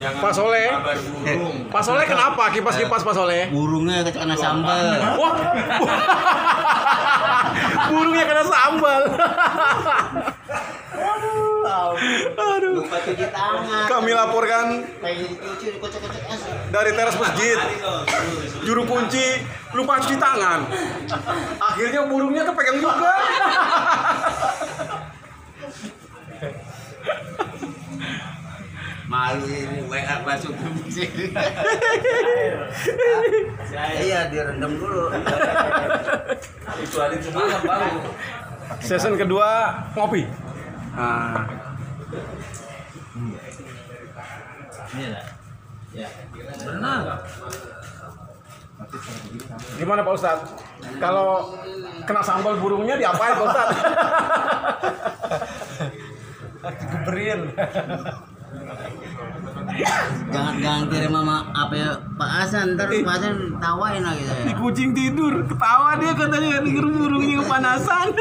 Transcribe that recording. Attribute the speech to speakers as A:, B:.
A: Pak Soleh. Pak Soleh kenapa kipas-kipas Pak Soleh?
B: Burungnya kena sambal.
A: Wah. Burungnya kena sambal. Aduh.
B: Lupa cuci tangan.
A: Kami laporkan dari teras masjid. Juru kunci lupa cuci tangan. Akhirnya burungnya kepegang juga.
B: Malu ini WA masuk ke masjid. Iya, direndam dulu.
C: Itu hari semalam baru.
A: Season kedua ngopi. Nah.
C: Ya. Benar.
A: Gimana Pak Ustadz? Kalau kena sambal burungnya diapain Pak Ustadz? Digeberin.
B: Jangan kirim sama apa ya Pak Hasan, ntar Pak Hasan tawain lagi saya.
A: Di kucing tidur, ketawa dia katanya burungnya kepanasan.